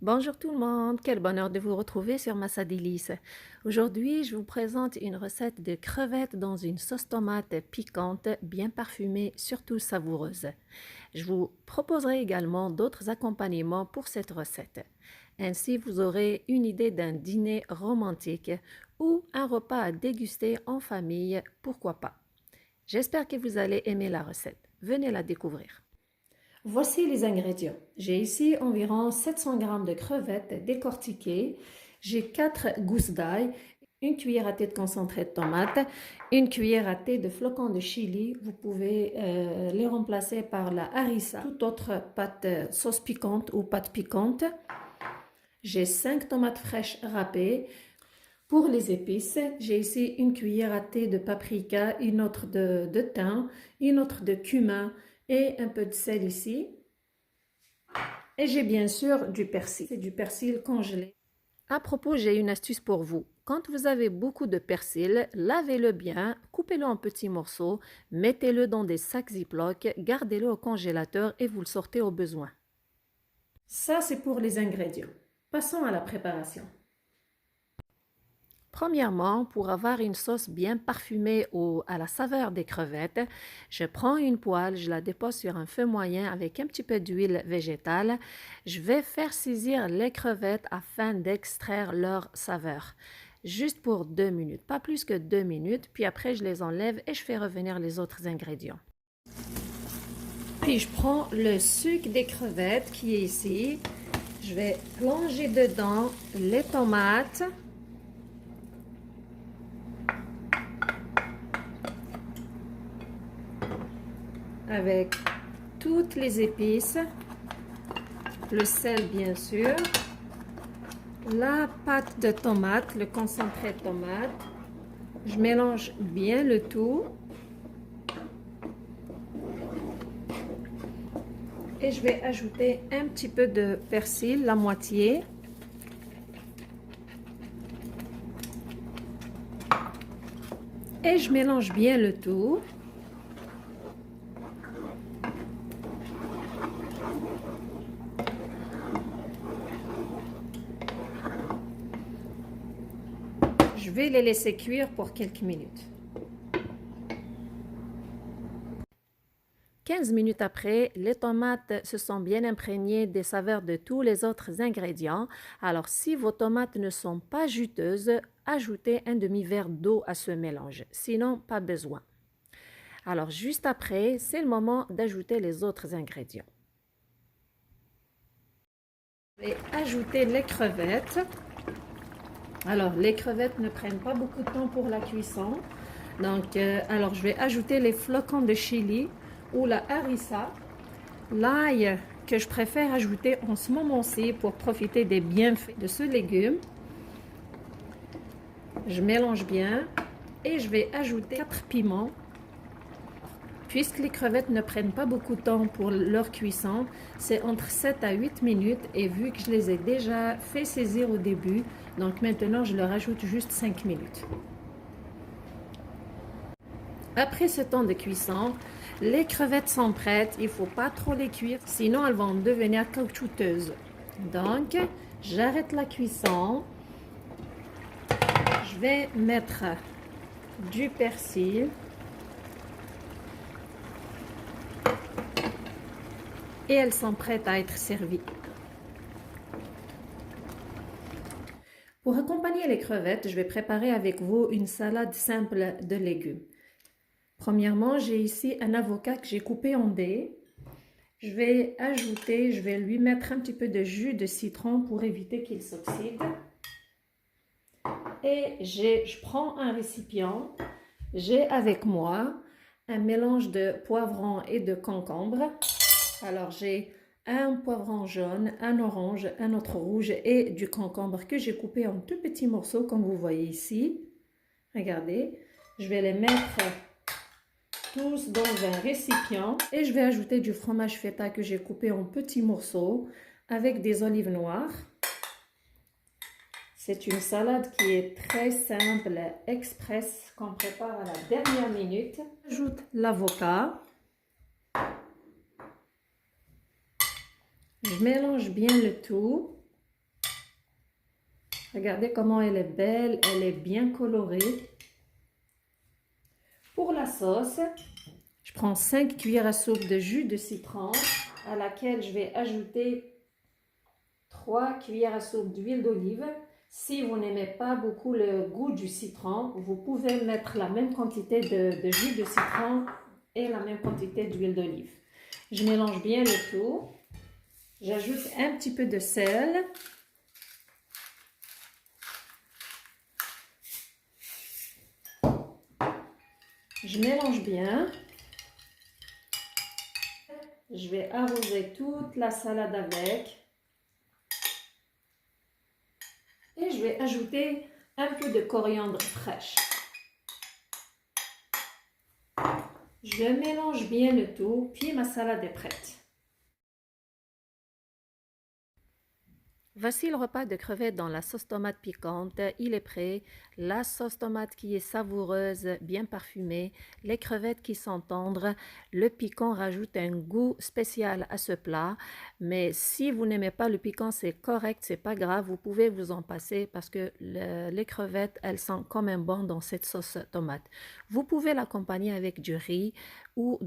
Bonjour tout le monde, quel bonheur de vous retrouver sur Massa Délices. Aujourd'hui, je vous présente une recette de crevettes dans une sauce tomate piquante, bien parfumée, surtout savoureuse. Je vous proposerai également d'autres accompagnements pour cette recette. Ainsi, vous aurez une idée d'un dîner romantique ou un repas à déguster en famille, pourquoi pas. J'espère que vous allez aimer la recette. Venez la découvrir. Voici les ingrédients. J'ai ici environ 700 g de crevettes décortiquées. J'ai 4 gousses d'ail, une cuillère à thé de concentré de tomate, une cuillère à thé de flocons de chili. Vous pouvez les remplacer par la harissa, toute autre pâte sauce piquante ou pâte piquante. J'ai 5 tomates fraîches râpées. Pour les épices, j'ai ici une cuillère à thé de paprika, une autre de thym, une autre de cumin et un peu de sel ici. Et j'ai bien sûr du persil. C'est du persil congelé. À propos, j'ai une astuce pour vous. Quand vous avez beaucoup de persil, lavez-le bien, coupez-le en petits morceaux, mettez-le dans des sacs Ziploc, gardez-le au congélateur et vous le sortez au besoin. Ça, c'est pour les ingrédients. Passons à la préparation. Premièrement, pour avoir une sauce bien parfumée à la saveur des crevettes, je prends une poêle, je la dépose sur un feu moyen avec un petit peu d'huile végétale. Je vais faire saisir les crevettes afin d'extraire leur saveur. Juste pour 2 minutes, pas plus que 2 minutes, puis après je les enlève et je fais revenir les autres ingrédients. Puis je prends le sucre des crevettes qui est ici. Je vais plonger dedans les tomates. Avec toutes les épices, le sel bien sûr, la pâte de tomate, le concentré de tomate. Je mélange bien le tout et je vais ajouter un petit peu de persil, la moitié. Et je mélange bien le tout. Je vais les laisser cuire pour quelques minutes. 15 minutes après, les tomates se sont bien imprégnées des saveurs de tous les autres ingrédients. Alors, si vos tomates ne sont pas juteuses, ajoutez un demi-verre d'eau à ce mélange. Sinon, pas besoin. Alors, juste après, c'est le moment d'ajouter les autres ingrédients. Je vais ajouter les crevettes. Alors, les crevettes ne prennent pas beaucoup de temps pour la cuisson. Donc, alors je vais ajouter les flocons de chili ou la harissa, l'ail que je préfère ajouter en ce moment-ci pour profiter des bienfaits de ce légume. Je mélange bien et je vais ajouter 4 piments. Puisque les crevettes ne prennent pas beaucoup de temps pour leur cuisson, c'est entre 7 à 8 minutes et vu que je les ai déjà fait saisir au début, donc maintenant je leur ajoute juste 5 minutes. Après ce temps de cuisson, les crevettes sont prêtes. Il ne faut pas trop les cuire, sinon elles vont devenir caoutchouteuses. Donc, j'arrête la cuisson. Je vais mettre du persil. Et elles sont prêtes à être servies. Pour accompagner les crevettes, je vais préparer avec vous une salade simple de légumes. Premièrement, j'ai ici un avocat que j'ai coupé en dés. Je vais lui mettre un petit peu de jus de citron pour éviter qu'il s'oxyde. Et je prends un récipient. J'ai avec moi un mélange de poivron et de concombre. Alors, j'ai un poivron jaune, un orange, un autre rouge et du concombre que j'ai coupé en tout petits morceaux comme vous voyez ici. Regardez, je vais les mettre tous dans un récipient et je vais ajouter du fromage feta que j'ai coupé en petits morceaux avec des olives noires. C'est une salade qui est très simple, express, qu'on prépare à la dernière minute. J'ajoute l'avocat. Je mélange bien le tout. Regardez comment elle est belle, elle est bien colorée. Pour la sauce, je prends 5 cuillères à soupe de jus de citron à laquelle je vais ajouter 3 cuillères à soupe d'huile d'olive. Si vous n'aimez pas beaucoup le goût du citron, vous pouvez mettre la même quantité de jus de citron et la même quantité d'huile d'olive. Je mélange bien le tout. J'ajoute un petit peu de sel. Je mélange bien. Je vais arroser toute la salade avec. Et je vais ajouter un peu de coriandre fraîche. Je mélange bien le tout, puis ma salade est prête. Voici le repas de crevettes dans la sauce tomate piquante. Il est prêt. La sauce tomate qui est savoureuse, bien parfumée, les crevettes qui sont tendres. Le piquant rajoute un goût spécial à ce plat. Mais si vous n'aimez pas le piquant, c'est correct, c'est pas grave. Vous pouvez vous en passer parce que les crevettes, elles sont quand même bonnes dans cette sauce tomate. Vous pouvez l'accompagner avec du riz ou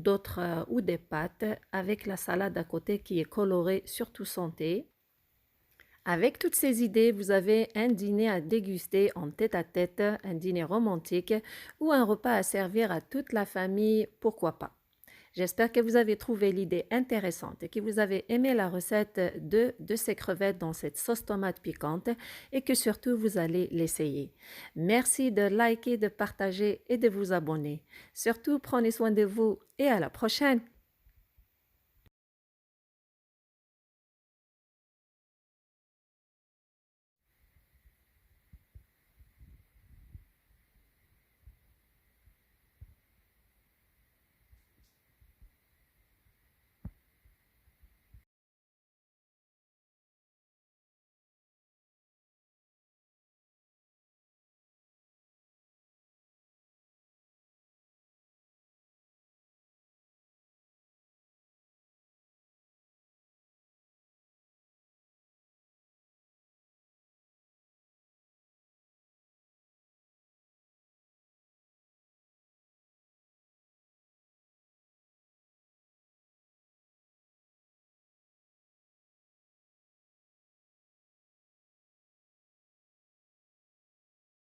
ou des pâtes avec la salade à côté qui est colorée, surtout santé. Avec toutes ces idées, vous avez un dîner à déguster en tête-à-tête, un dîner romantique ou un repas à servir à toute la famille, pourquoi pas. J'espère que vous avez trouvé l'idée intéressante et que vous avez aimé la recette de ces crevettes dans cette sauce tomate piquante et que surtout vous allez l'essayer. Merci de liker, de partager et de vous abonner. Surtout, prenez soin de vous et à la prochaine!